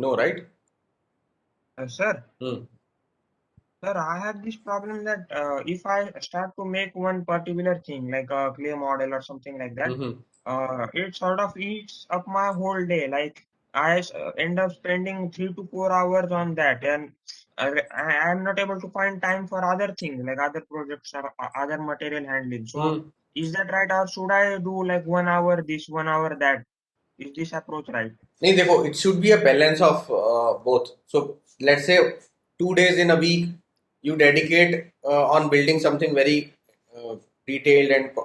No, right? Sir, Hmm. sir, I have this problem that if I start to make one particular thing, like a clay model or something like that, Mm-hmm. it sort of eats up my whole day. Like end up spending 3 to 4 hours on that, and I am not able to find time for other things, like other projects or other material handling. So, Hmm. is that right, or should I do like 1 hour this, 1 hour that? Is this approach right? नहीं देखो, it should be a balance of both. So let's say 2 days in a week you dedicate on building something very uh, detailed and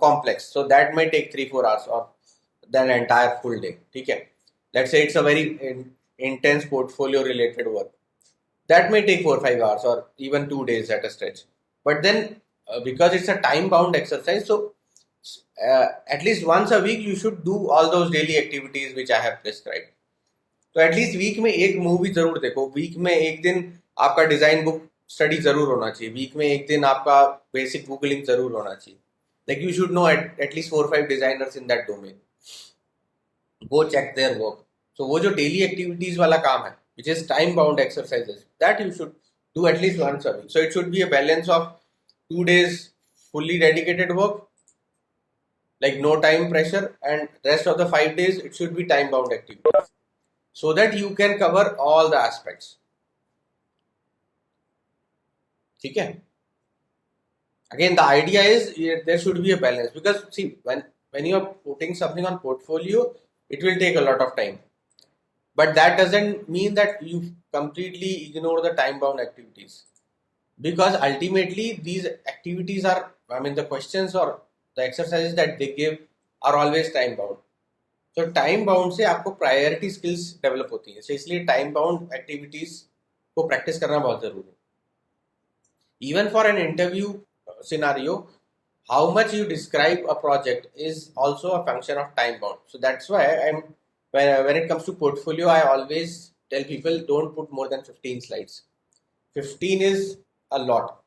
complex. So that may take 3-4 hours or then entire full day. ठीक है? Let's say it's a very intense portfolio related work. That may take 4-5 hours or even 2 days at a stretch. But then because it's a time bound exercise, so at least once a week you should do all those daily activities which I have prescribed. तो at least week में एक movie जरूर देखो, week में एक दिन आपका design book study जरूर होना चाहिए, वीक में एक दिन आपका बेसिक गूगलिंग जरूर होना चाहिए. Like you should know at least 4-5 designers in that domain. Go check their work. So वो जो डेली एक्टिविटीज वाला काम है which is time bound exercises, that you should do at least once a week. So it should be a balance of 2 days fully dedicated work, like no time pressure, and rest of the 5 days it should be time bound activities so that you can cover all the aspects. ठीक है? Again, the idea is there should be a balance, because see, when you are putting something on portfolio, it will take a lot of time, but that doesn't mean that you completely ignore the time bound activities, because ultimately these activities are, I mean, the questions or the exercises that they give are always time bound. So time bound से आपको priority skills develop होती है, so इसलिए time bound activities को practice करना बहुत जरूरी है. Even for an interview scenario, how much you describe a project is also a function of time bound. So that's why when it comes to portfolio, I always tell people don't put more than 15 slides. 15 is a lot.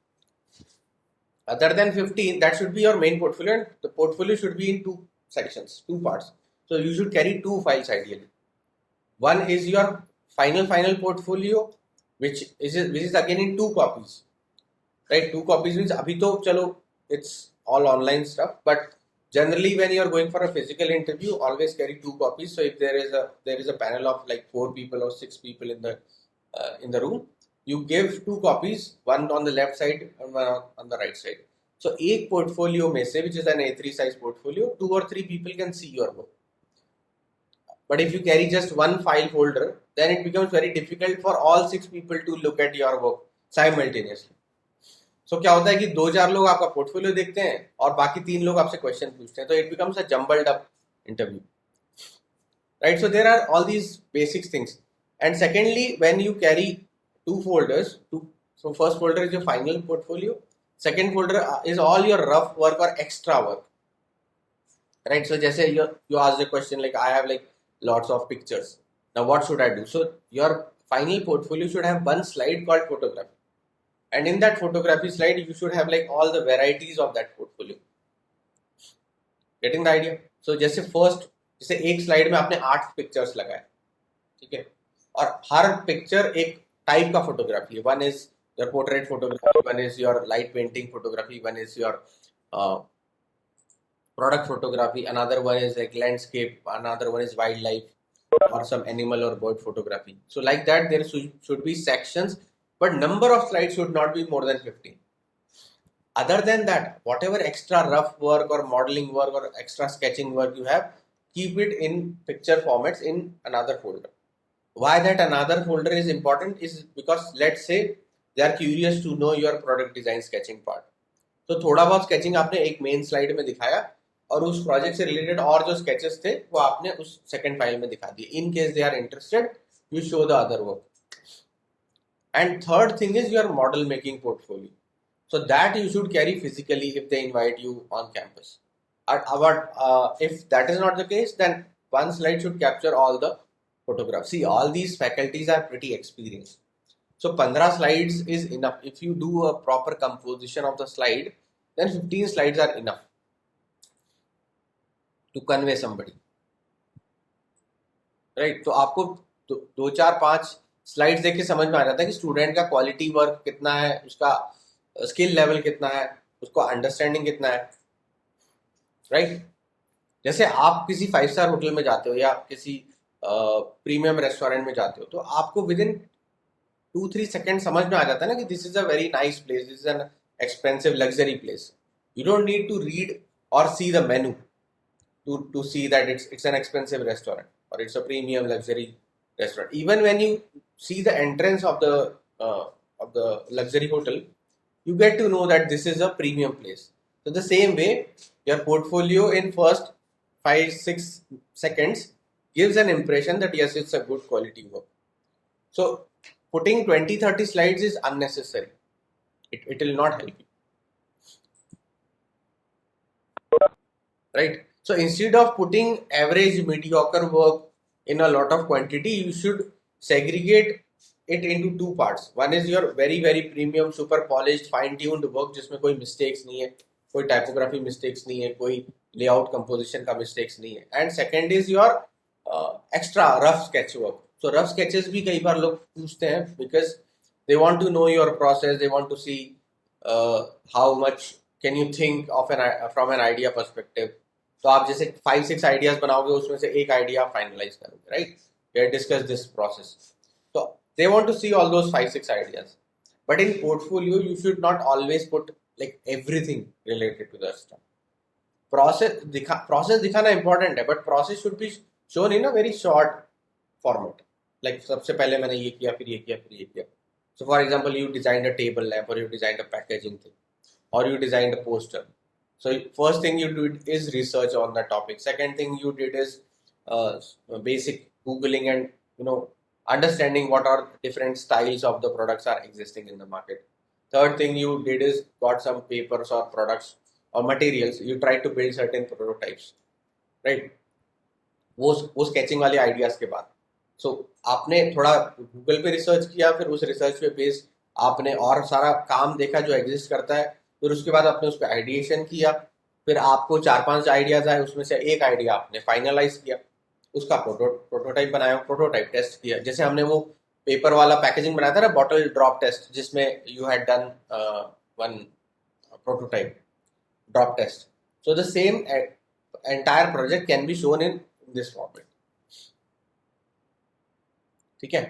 Other than 15, that should be your main portfolio, and the portfolio should be in two sections, two parts. So you should carry two files ideally. One is your final portfolio, which is again in two copies. Right, two copies means abhi to chalo it's all online stuff, but generally when you are going for a physical interview, always carry two copies. So if there is a panel of like 4 people or 6 people in the room, you give two copies, one on the left side and one on the right side. So एक portfolio में से, which is an A3 size portfolio, 2 or 3 people can see your work. But if you carry just one file folder, then it becomes very difficult for all 6 people to look at your work simultaneously. सो क्या होता है कि 2-4 लोग आपका portfolio देखते हैं और बाकी 3 लोग आपसे क्वेश्चन पूछते हैं, तो it becomes a jumbled up interview, right? So there are all these basic things. And secondly, when you carry two folders, so first folder is your final portfolio, second folder is all your rough work or extra work, right? So जैसे you ask the question like I have like lots of pictures, now what should I do? So your final portfolio should have one slide called photography, and in that photography slide you should have like all the varieties of that portfolio. Getting the idea? So जैसे first, जैसे एक slide में आपने 8 pictures लगाए, ठीक है, और हर picture एक टाइप का फोटोग्राफी है. One is your portrait photography, one is your light painting photography, one is your product photography, another one is like landscape, another one is wildlife or some animal or bird photography. So like that there should be sections, but number of slides should not be more than 15. Other than that, whatever extra rough work or modeling work or extra sketching work you have, keep it in picture formats in another folder. Why that another folder is important is because let's say they are curious to know your product design sketching part. तो थोड़ा बहुत sketching आपने एक main slide में दिखाया और उस project से रिलेटेड और जो स्केचेस थे वो आपने उस सेकंड फाइल में दिखा दिए. In case they are interested, you show the other work. And third thing is your model making portfolio. So that you should carry physically if they invite you on campus. If that is not the case, then one slide should capture all the photographs. See, all these faculties are pretty experienced. So 15 slides is enough. If you do a proper composition of the slide, then 15 slides are enough to convey somebody. Right? तो आपको दो चार पांच slides देख के समझ में आ जाता है कि स्टूडेंट का क्वालिटी वर्क कितना है, उसका स्किल लेवल कितना है, उसको अंडरस्टैंडिंग कितना है, राइट। जैसे आप किसी 5 स्टार होटल में जाते हो या किसी प्रीमियम रेस्टोरेंट में जाते हो, तो आपको विद इन 2-3 सेकेंड समझ में आ जाता है ना कि this is a very nice place, this is an expensive luxury place. You don't need to read or see the menu to see that it's an expensive restaurant or it's a premium luxury restaurant. Even when you see the entrance uh, of the luxury hotel, you get to know that this is a premium place. So the same way, your portfolio in first 5-6 seconds gives an impression that yes, it's a good quality work. So putting 20-30 slides is unnecessary. It will not help you. Right? So instead of putting average mediocre work in a lot of quantity, you should segregate it into two parts. One is your very premium, super polished, fine tuned work जिसमें कोई mistakes नहीं है, कोई typography mistakes नहीं है, कोई layout composition का mistakes नहीं है. And second is your extra rough sketch work. So rough sketches भी कई बार लोग पूछते हैं because they want to know your process, they want to see how much can you think of from an idea perspective. तो आप जैसे 5-6 ideas बनाओगे, उसमें से एक आइडिया फाइनलाइज करोगे, right. We have discuss this process. तो they want to see all those 5-6 ideas. But in portfolio you should not always put like everything related to the stuff. Process दिखाना important है, but process should be shown in a very short format. Like सबसे पहले मैंने ये किया, फिर ये किया, फिर ये किया. So for example, you designed a table lamp, or you designed a packaging thing, or you designed a poster. So first thing you did is research on the topic. Second thing you did is basic googling and understanding what are different styles of the products are existing in the market. Third thing you did is got some papers or products or materials. You tried to build certain prototypes, right? वो sketching वाले ideas के बाद. So आपने थोड़ा Google पे research किया, फिर उस रिसर्च पे बेस आपने और सारा काम देखा जो एग्जिस्ट करता है, फिर उसके बाद आपने उस पर आइडिएशन किया, फिर आपको 4-5 आइडियाज आए, उसमें से एक आइडिया आपने फाइनलाइज किया, उसका प्रोटोटाइप बनाया, प्रोटोटाइप टेस्ट किया. जैसे हमने वो पेपर वाला पैकेजिंग बनाया था ना, बॉटल ड्रॉप टेस्ट, जिसमें you had done one prototype drop test. So the same entire project can be shown in this format. ठीक है.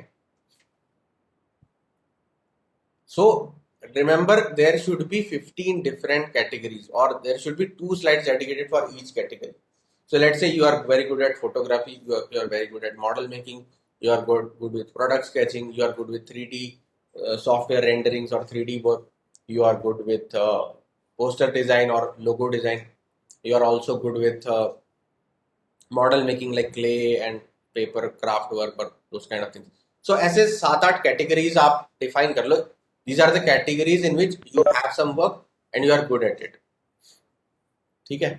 So remember, there should be 15 different categories, or there should be 2 slides dedicated for each category. So let's say you are very good at photography, you are very good at model making, you are good with product sketching, you are good with 3D software renderings or 3D work, you are good with poster design or logo design, you are also good with model making like clay and paper craft work or those kind of things. So ऐसे 7-8 categories आप define कर लो. These are the categories in which you have some work and you are good at it. ठीक है.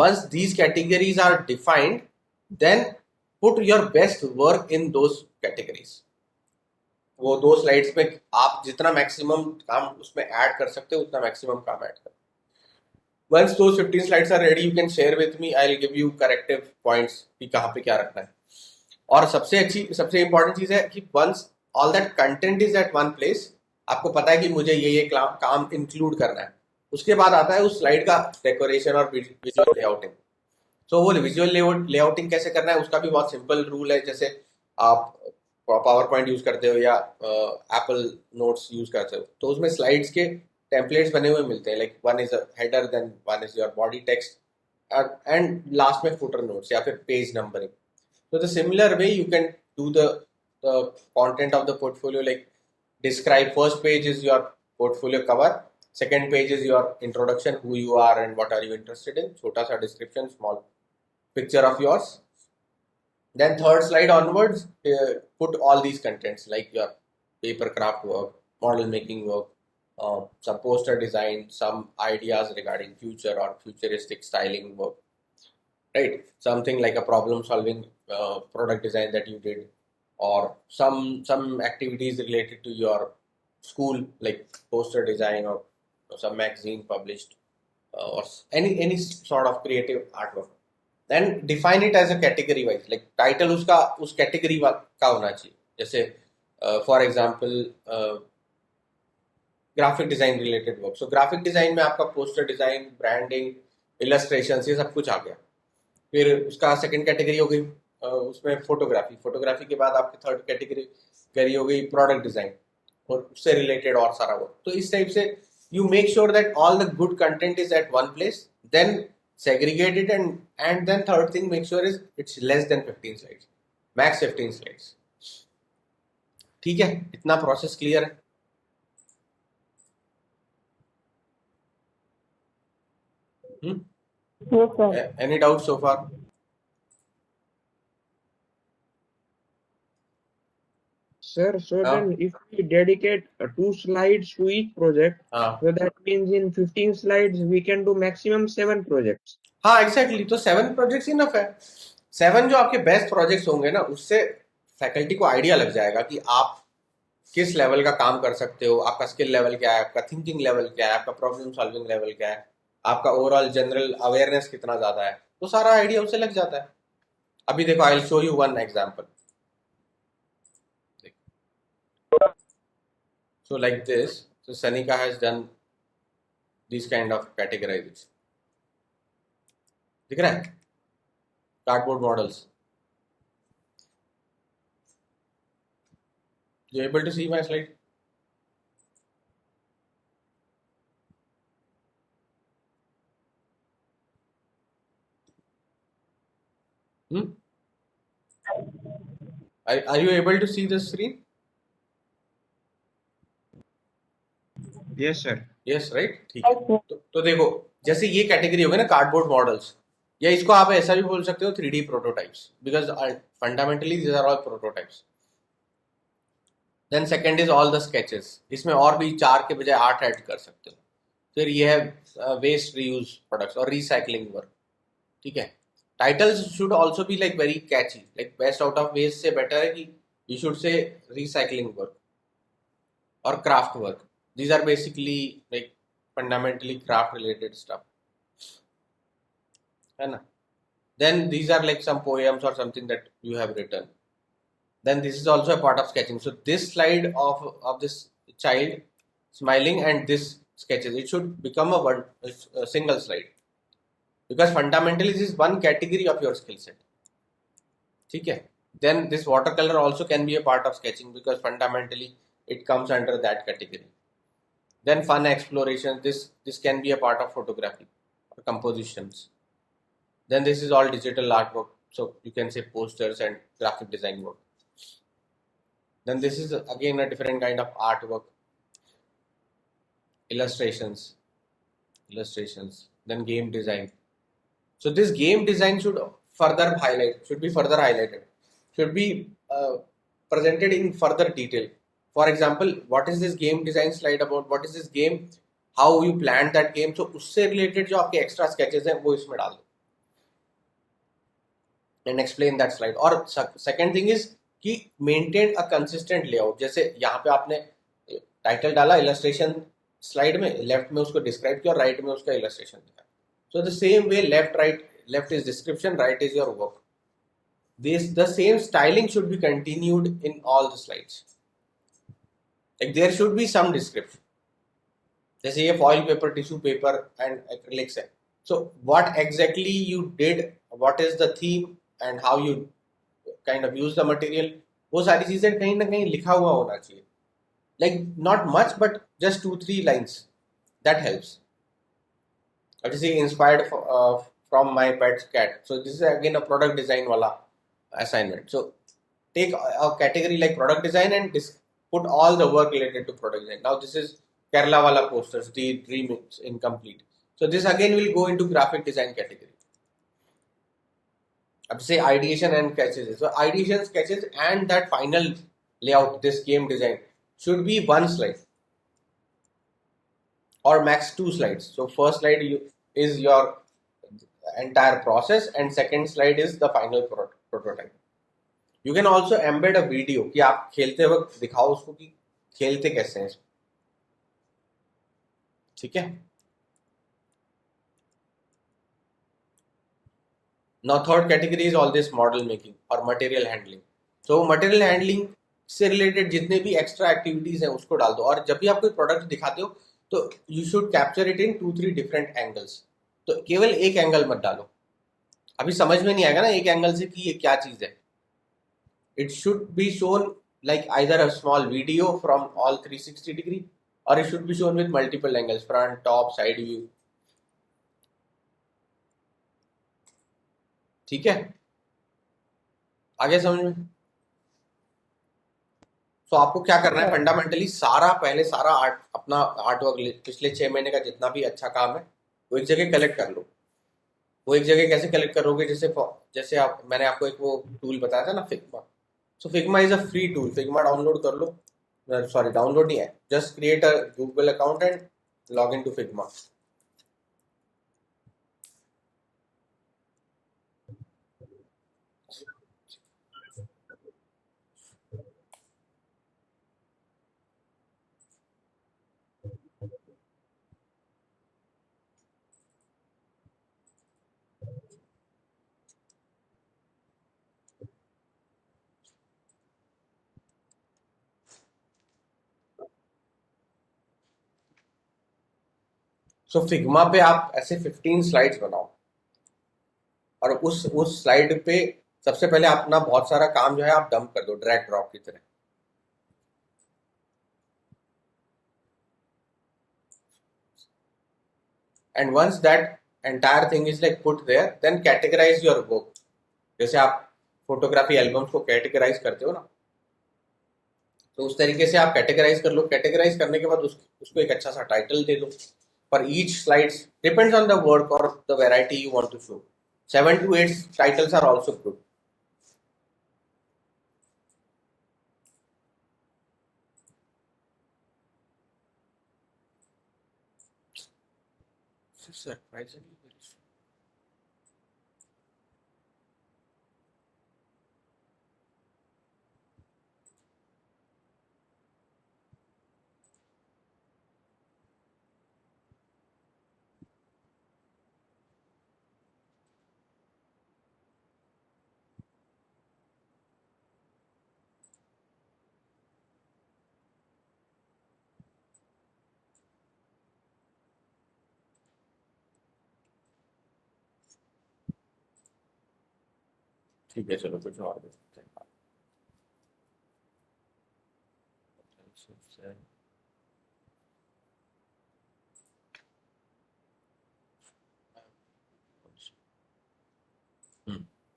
Once these categories are defined, then put your best work in those categories. वो 2 slides में आप जितना maximum काम उसमें add कर सकते हो, उतना maximum काम add करो. Once those 15 slides are ready, you can share with me. I'll give you corrective points कि कहाँ पे क्या रखना है. और सबसे important चीज है कि once all that content is at one place, आपको पता है कि मुझे ये काम इंक्लूड करना है, उसके बाद आता है उस स्लाइड का डेकोरेशन और विजुअल लेआउटिंग. सो वो विजुअल लेआउटिंग कैसे करना है, उसका भी बहुत सिंपल रूल है. जैसे आप पावर पॉइंट यूज करते हो या एप्पल नोट्स यूज करते हो, तो उसमें स्लाइड्स के टेम्पलेट्स बने हुए मिलते हैं. Like one is a header, then one is your body text, and last में फुटर नोट्स या फिर page numbering. So the similar way you can do the content of the portfolio, like describe. First page is your portfolio cover, second page is your introduction, who you are and what are you interested in, छोटा सा description, small picture of yours. Then third slide onwards, put all these contents like your paper craft work, model making work, some poster design, some ideas regarding future or futuristic styling work, right? Something like a problem solving product design that you did, or some activities related to your school, like poster design or some magazine published, or any sort of creative artwork. And define it as a category wise, like title उसका उस category का होना चाहिए. जैसे for example graphic design related work. So graphic design में आपका poster design, branding, illustration, ये सब कुछ आ गया. फिर उसका सेकंड कैटेगरी हो गई उसमें फोटोग्राफी. फोटोग्राफी के बाद आपकी थर्ड कैटेगरी हो गई प्रोडक्ट डिजाइन और उससे रिलेटेड और सारा वर्क. तो इस टाइप से you make sure that all the good content is at one place, then segregate it, and then third thing, make sure is it's less than 15 slides, max 15 slides. ठीक है, इतना process clear है. Yes, sir. Any doubt so far? Sir, so हाँ. then if we dedicate 2 slides to each project, हाँ. so that means in 15 slides we can do maximum 7 projects. हाँ exactly. तो 7 projects enough है. 7 जो आपके best projects होंगे ना, उससे फैकल्टी को आइडिया लग जाएगा कि आप किस लेवल का काम कर सकते हो, आपका स्किल लेवल क्या है, आपका थिंकिंग लेवल क्या है, आपका प्रॉब्लम सॉल्विंग लेवल क्या है, आपका ओवरऑल जनरल अवेयरनेस कितना ज्यादा है. तो सारा आइडिया उससे लग जाता है. अभी देखो, I will show you one example. So like this, so Sanika has done these kind of categorization. दिख रहा है? Cardboard models. You able to see my slide? Hmm? Are you able to see the screen? Yes, sir. Yes, right? ठीक है. तो देखो, जैसे ये category हो गई ना कार्डबोर्ड मॉडल्स, या इसको आप ऐसा भी बोल सकते हो 3D prototypes, because fundamentally these are all prototypes. Then second is all the sketches. इसमें और भी 4 के बजाय 8 ऐड कर सकते हो. फिर ये है वेस्ट रीयूज प्रोडक्ट्स और रिसाइकलिंग वर्क. ठीक है. Titles should also be like very catchy, like best out of waste से better है कि you should say recycling work or craft work. These are basically like fundamentally craft related stuff, है ना. Then these are like some poems or something that you have written. Then this is also a part of sketching. So this slide of this child smiling and this sketches, it should become a single slide, because fundamentally this is one category of your skill set. ठीक है. Then this watercolor also can be a part of sketching, because fundamentally it comes under that category. Then fun exploration, this can be a part of photography or compositions. Then this is all digital artwork, so you can say posters and graphic design work. Then this is again a different kind of artwork, illustrations. Then game design. So this game design should be further highlighted, should be presented in further detail. For example, what is this game design slide about? What is this game? How you planned that game? So उससे related जो आपके extra sketches हैं वो इसमें डाल दो and explain that slide. और second thing is कि maintain a consistent layout. जैसे यहाँ पे आपने टाइटल डाला illustration स्लाइड में, लेफ्ट में उसको डिस्क्राइब किया और राइट में उसका इलस्ट्रेशन दिया. So the same way, left is description, right is your work. The same styling should be continued in all the slides. Like there should be some description. जैसे ये foil paper, tissue paper and acrylics है. So what exactly you did, what is the theme and how you kind of use the material, वो सारी चीजें कहीं ना कहीं लिखा हुआ होना चाहिए. Like not much, but just 2-3 lines. That helps. Obviously inspired from my pet's cat. So this is again a product design wala assignment. So take a category like product design and put all the work related to product design. Now this is Kerala wala posters, the dream is incomplete. So this again will go into graphic design category. अब say ideation and sketches. So ideation, sketches and that final layout, this game design should be one slide or max 2 slides. So first slide is your entire process and second slide is the final prototype. You can also embed a video कि आप खेलते वक्त दिखाओ उसको कि खेलते कैसे हैं. ठीक है. Now third category is all this model making और material handling. So material handling से रिलेटेड जितने भी एक्स्ट्रा एक्टिविटीज हैं उसको डाल दो, और जब भी आप कोई प्रोडक्ट दिखाते हो तो you should capture it in 2-3 different angles. तो केवल एक एंगल मत डालो, अभी समझ में नहीं आएगा ना एक एंगल से कि ये क्या चीज है. It should be shown like either a small video from all 360 degree, or it should be shown with multiple angles, front, top, side view. ठीक है, आगे समझ में. तो आपको क्या करना है फंडामेंटली, सारा पहले सारा आर्ट अपना आर्ट वर्क पिछले 6 महीने का जितना भी अच्छा काम है वो एक जगह कलेक्ट कर लो. वो एक जगह कैसे कलेक्ट करोगे, जैसे जैसे आप मैंने आपको एक वो टूल बताया था ना, Figma. So Figma is a free tool. Figma download कर लो, सॉरी डाउनलोड नहीं है, just create a Google account and log in to Figma. So Figma पे आप ऐसे 15 स्लाइड्स बनाओ, और उस स्लाइड पे सबसे पहले अपना बहुत सारा काम जो है आप डंप कर दो ड्रैग ड्रॉप की तरह. And once that entire thing is like put there, then categorize your work. जैसे आप फोटोग्राफी एल्बम्स को कैटेगराइज करते हो ना, तो उस तरीके से आप कैटेगराइज कर लो. कैटेगराइज करने के बाद उसको एक अच्छा सा टाइटल दे दो. For each slides depends on the work or the variety you want to show. 7 to 8 titles are also good. Surprisingly very slow. ठीक है, चलो कुछ और देखते हैं.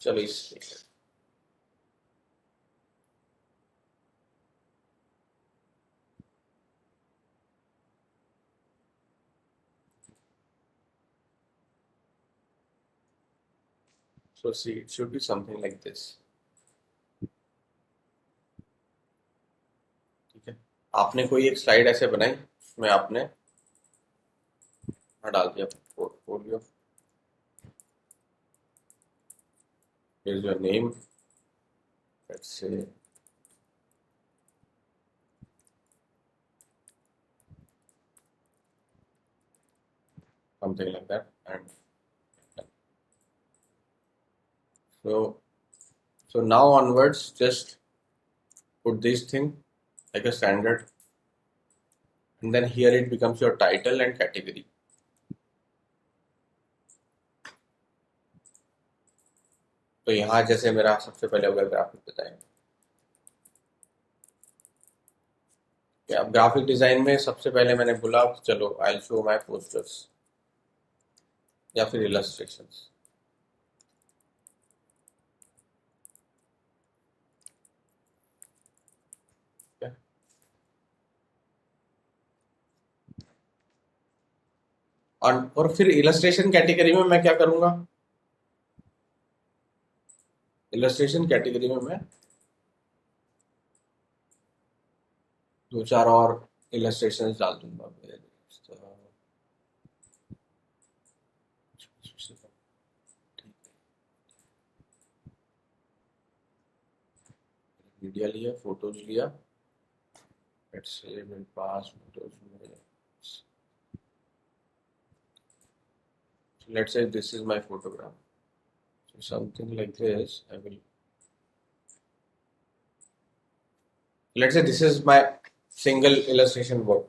चलो इस so see it should be something like this. ठीक है, आपने कोई एक स्लाइड ऐसे बनाई, उसमें आपने डाल दिया portfolio. Here's your name. Let's say something like that, and so now onwards just put this thing like a standard, and then here it becomes your title and category. तो यहाँ जैसे मेरा सबसे पहले होगा ग्राफिक डिजाइन. अब graphic design में सबसे पहले मैंने बोला चलो I will show my posters या फिर इलस्ट्रेशंस. और फिर इलस्ट्रेशन कैटेगरी में मैं क्या करूंगा, इलस्ट्रेशन कैटेगरी में मैं 2-4 और इलस्ट्रेशंस डाल दूंगा. मीडिया लिया, फोटोज लिया, लेट्स से मेरे पास फोटोज में, let's say this is my photograph. So something like this. I will, let's say this is my single illustration work.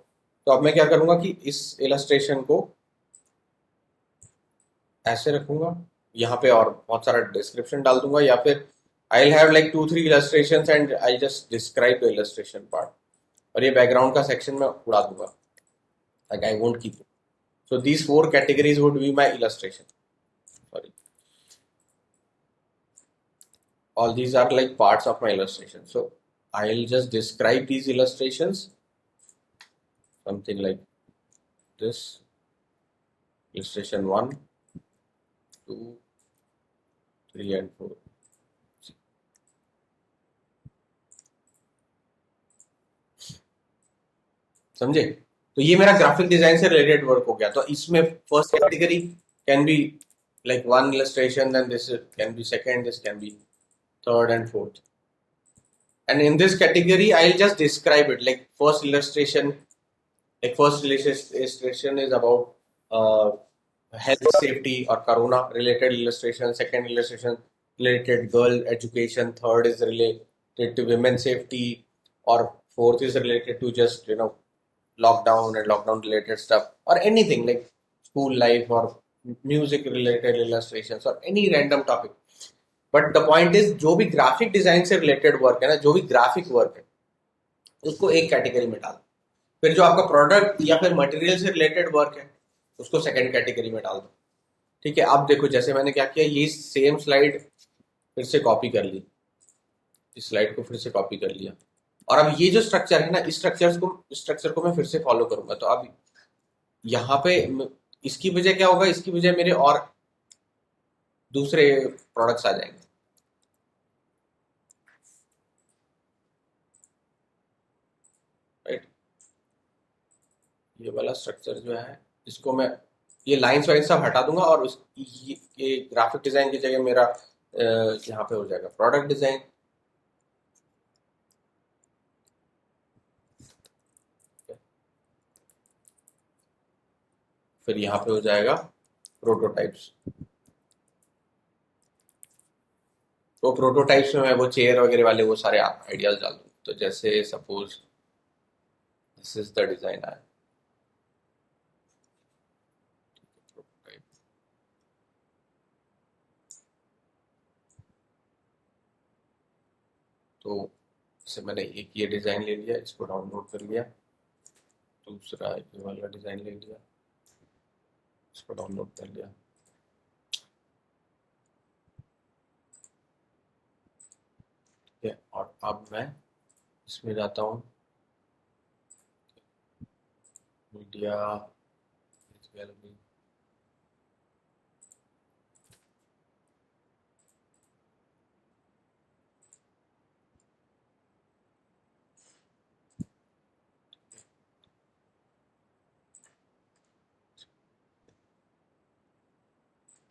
तो अब मैं क्या करूंगा कि इस illustration को ऐसे रखूंगा, यहाँ पे और बहुत सारा description डाल दूंगा, या फिर I'll have like 2-3 illustrations and I just describe the illustration part. और ये background का section मैं उड़ा दूंगा. Like I won't keep it. So these 4 categories would be my illustration. Sorry. All these are like parts of my illustration. So I'll just describe these illustrations. Something like this. Illustration 1, 2, 3 and 4. समझे? तो ये मेरा graphic design से related work हो गया. तो इसमें first category can be like one illustration, then this can be second, this can be third and fourth. And in this category, I'll just describe it. Like first illustration is about health, safety or corona related illustration. Second illustration related girl education. Third is related to women safety, or fourth is related to just lockdown and lockdown related stuff, or anything like school life or music related illustrations or any random topic. But the point is जो भी graphic design से related work है ना, जो भी graphic work है, उसको एक कैटेगरी में डाल. फिर जो आपका प्रोडक्ट या फिर मटेरियल से रिलेटेड वर्क है, उसको सेकंड कैटेगरी में डाल दो. ठीक है. अब देखो जैसे मैंने क्या किया, ये सेम स्लाइड फिर से कॉपी कर ली, इस स्लाइड को फिर से कॉपी कर लिया, और अब ये जो स्ट्रक्चर है ना, इस स्ट्रक्चर को मैं फिर से फॉलो करूंगा. तो अब यहाँ पे इसकी वजह क्या होगा, इसकी वजह मेरे और दूसरे प्रोडक्ट्स आ जाएंगे. राइट. ये वाला स्ट्रक्चर जो है, इसको मैं ये लाइंस वाइज सब हटा दूंगा, और ये ग्राफिक डिजाइन की जगह मेरा यहाँ पे हो जाएगा प्रोडक्ट डिजाइन. फिर यहाँ पे हो जाएगा प्रोटोटाइप्स. तो प्रोटोटाइप्स में मैं वो चेयर वगैरह वाले वो सारे आइडियाज डाल दूँ. तो जैसे suppose this is the design है. तो जैसे मैंने एक ये डिजाइन ले लिया, इसको डाउनलोड कर लिया. दूसरा ये वाला डिजाइन ले लिया, इसको डाउनलोड कर लिया. ठीक है. और अब मैं इसमें जाता हूँ मीडिया गैलरी.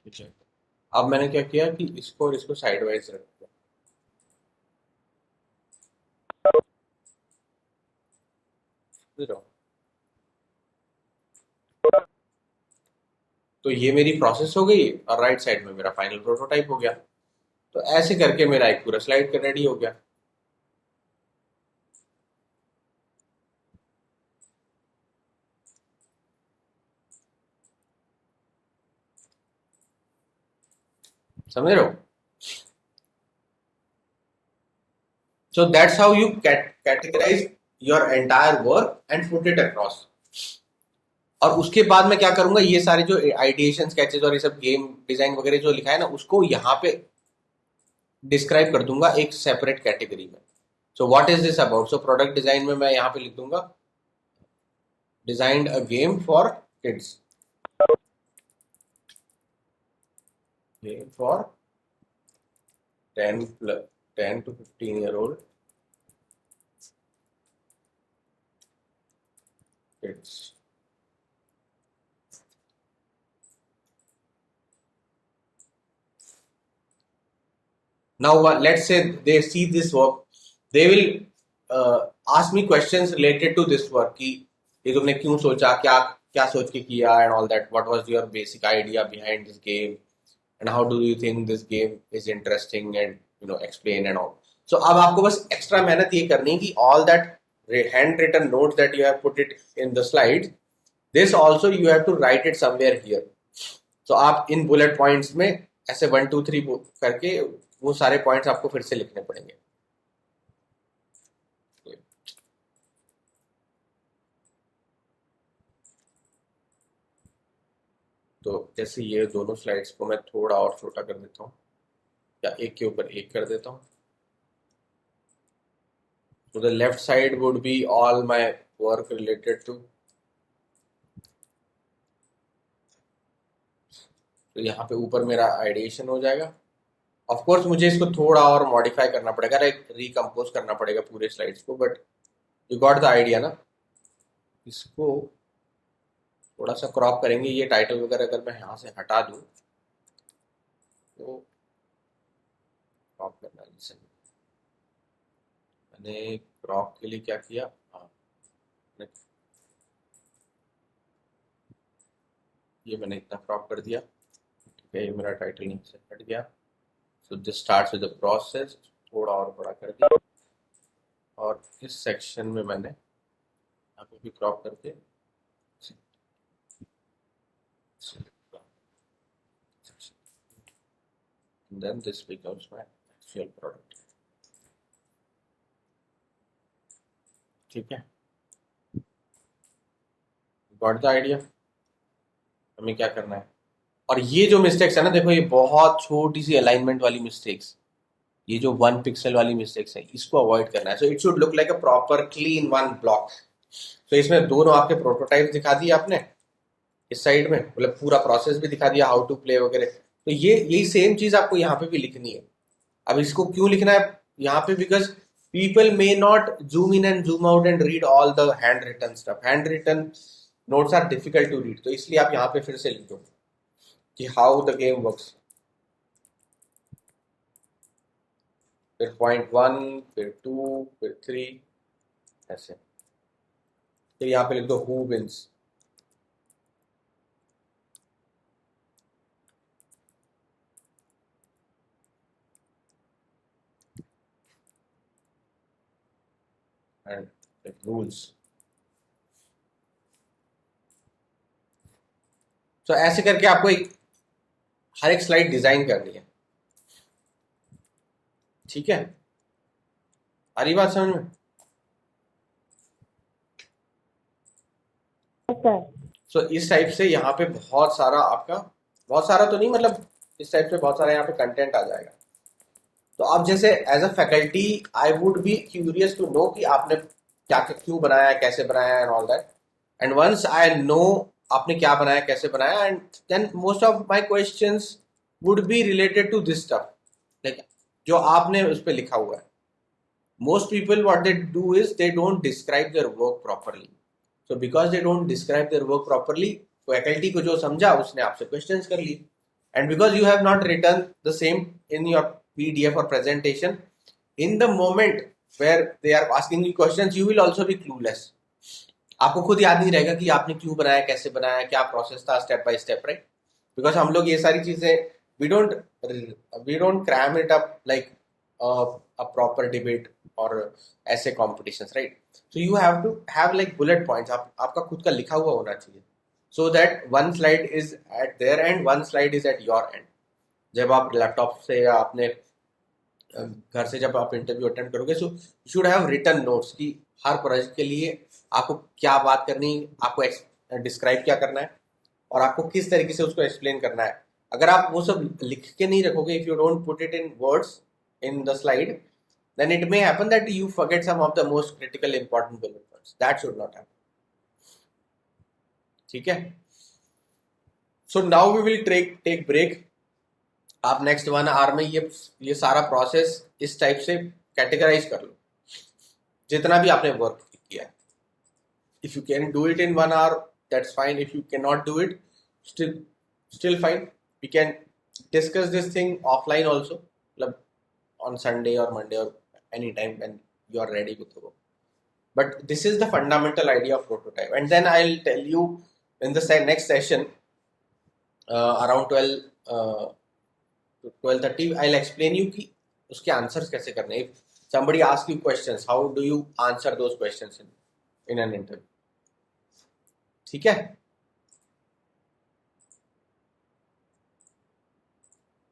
ठीक है. अब मैंने क्या किया कि इसको और इसको साइड वाइज रख दिया. तो ये मेरी प्रोसेस हो गई, और राइट साइड में मेरा फाइनल प्रोटोटाइप हो गया. तो ऐसे करके मेरा एक पूरा स्लाइड रेडी हो गया. समझ रहे हो? So that's how you categorize your entire work and put it across. और उसके बाद मैं क्या करूंगा, ये सारे जो आइडिएशन स्केचेस और ये सब गेम डिजाइन वगैरह जो लिखा है ना, उसको यहाँ पे डिस्क्राइब कर दूंगा एक सेपरेट कैटेगरी में. So what is this about. So product design में मैं यहाँ पे लिख दूंगा designed a game for kids, game for 10 to 15-year-old kids. Now let's say they see this work, they will ask me questions related to this work कि ये तुमने क्यों सोचा, क्या क्या सोच के किया, and all that. What was your basic idea behind this game, and how do you think this game is interesting, and explain and all. So अब आपको बस extra मेहनत ये करनी है कि all that handwritten notes that you have put it in the slides, this also you have to write it somewhere here. So आप इन bullet points में ऐसे 1 2 3 करके वो सारे points आपको फिर से लिखने पड़ेंगे. तो जैसे ये दोनों स्लाइड्स को मैं थोड़ा और छोटा कर देता हूँ, या एक के ऊपर एक कर देता हूँ. So the left side would be all my work related to. तो यहाँ पे ऊपर मेरा आइडिएशन हो जाएगा. ऑफ कोर्स मुझे इसको थोड़ा और मॉडिफाई करना पड़ेगा, लाइक रिकम्पोज करना पड़ेगा पूरे स्लाइड्स को, but you got the idea ना. इसको थोड़ा सा क्रॉप करेंगे. ये टाइटल वगैरह अगर मैं यहाँ से हटा दूँ तो क्रॉप करना. मैंने क्रॉप के लिए क्या किया, ये मैंने इतना क्रॉप कर दिया. ठीक है, ये मेरा टाइटल नीचे से हट गया. So this starts with the process, थोड़ा और बड़ा कर दिया. और इस सेक्शन में मैंने यहाँ पे भी क्रॉप करके and then this becomes my actual product. ठीक है, गॉट द आइडिया. हमें क्या करना है, और ये जो मिस्टेक्स है ना, देखो ये बहुत छोटी सी अलाइनमेंट वाली मिस्टेक्स, ये जो 1 पिक्सल वाली मिस्टेक्स है, इसको अवॉइड करना है. So it should look like a proper clean 1 block. तो इसमें दोनों आपके प्रोटोटाइप दिखा दिए आपने इस साइड में, मतलब पूरा प्रोसेस भी दिखा दिया, हाउ टू प्ले वगैरह. तो ये यही सेम चीज आपको यहाँ पे भी लिखनी है. अब इसको क्यों लिखना है यहाँ पे, because people may not zoom in and zoom out and read all the handwritten stuff. Handwritten notes are difficult to read, तो इसलिए आप यहाँ पे फिर से लिख दो कि हाउ द गेम वर्क्स. फिर पॉइंट 1, फिर 2, फिर 3, ऐसे. फिर यहाँ पे लिख दो हु विंस. And rules. तो ऐसे करके आपको हर एक स्लाइड डिजाइन करनी है. ठीक है, आ रही बात समझ में? सो इस टाइप से यहाँ पे बहुत सारा आपका, बहुत सारा तो नहीं, मतलब इस टाइप से बहुत सारा यहाँ पे कंटेंट आ जाएगा. तो आप जैसे as a faculty I would be curious to know कि आपने क्या क्यों बनाया, कैसे बनाया and all that. And once I know आपने क्या बनाया, कैसे बनाया, and then most of my questions would be related to this stuff, like जो आपने उस पर लिखा हुआ है. Most people what they do is they don't describe their work properly. So because they don't describe their work properly, faculty को जो समझा उसने आपसे क्वेश्चंस कर लिए. And because you have not written the same in your PDF or presentation, in the moment where they are asking you questions, you will also be clueless. आपको खुद याद नहीं रहेगा कि आपने क्यों बनाया, कैसे बनाया, क्या प्रोसेस था, step by step, right? Because हम लोग ये सारी चीजें we don't cram it up like a proper debate or ऐसे competitions, right? So you have to have like bullet points. आपका खुद का लिखा हुआ होना चाहिए, so that one slide is at their end, one slide is at your end. जब आप लैपटॉप से या अपने घर से जब आप इंटरव्यू अटेंड करोगे, so you should have written notes कि हर प्रोजेक्ट के लिए आपको क्या बात करनी, आपको डिस्क्राइब क्या करना है, और आपको किस तरीके से उसको एक्सप्लेन करना है. अगर आप वो सब लिख के नहीं रखोगे, if you don't put it in words in the slide, then it may happen that you forget some of the most critical important bullet points. That should not happen. ठीक है, so now we will take break. आप next 1 our में ये सारा process इस type से categorise कर लो, जितना भी आपने वर्क किया है. If you can do it in 1 hour, that's fine. If you can not do it, still fine. We can discuss this thing offline also, मतलब on Sunday or Monday or any time when you are ready with the work. But this is the fundamental idea of prototype. And then I'll tell you in the next session around 12 to 12:30 I'll explain you कि उसके answers कैसे करने हैं. If somebody asks you questions, how do you answer those questions in an interview? ठीक है?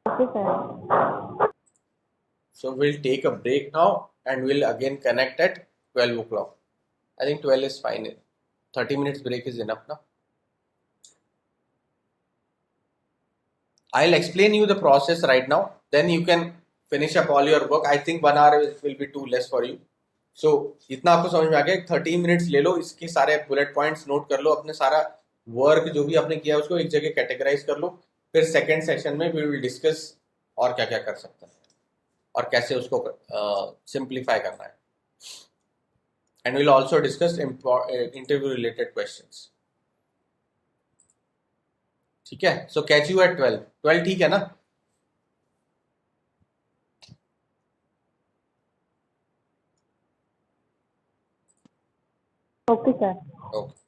Okay, sir. So we'll take a break now and we'll again connect at 12 o'clock. I think 12 is fine. 30 minutes break is enough now. I'll explain you the process right now. Then you can finish up all your work. I think 1 hour will be too less for you. So इतना आपको समझ में आ गया. 30 minutes ले लो, इसके सारे bullet points note कर लो, अपने सारा वर्क जो भी आपने किया उसको एक जगह कैटेगराइज कर लो. फिर सेकेंड सेशन में वी विल डिस्कस और क्या क्या कर सकते हैं और कैसे उसको सिंप्लीफाई करना है. And will also discuss interview related questions. ठीक है? So catch you at 12. ठीक है ना? Okay, sir. ओके.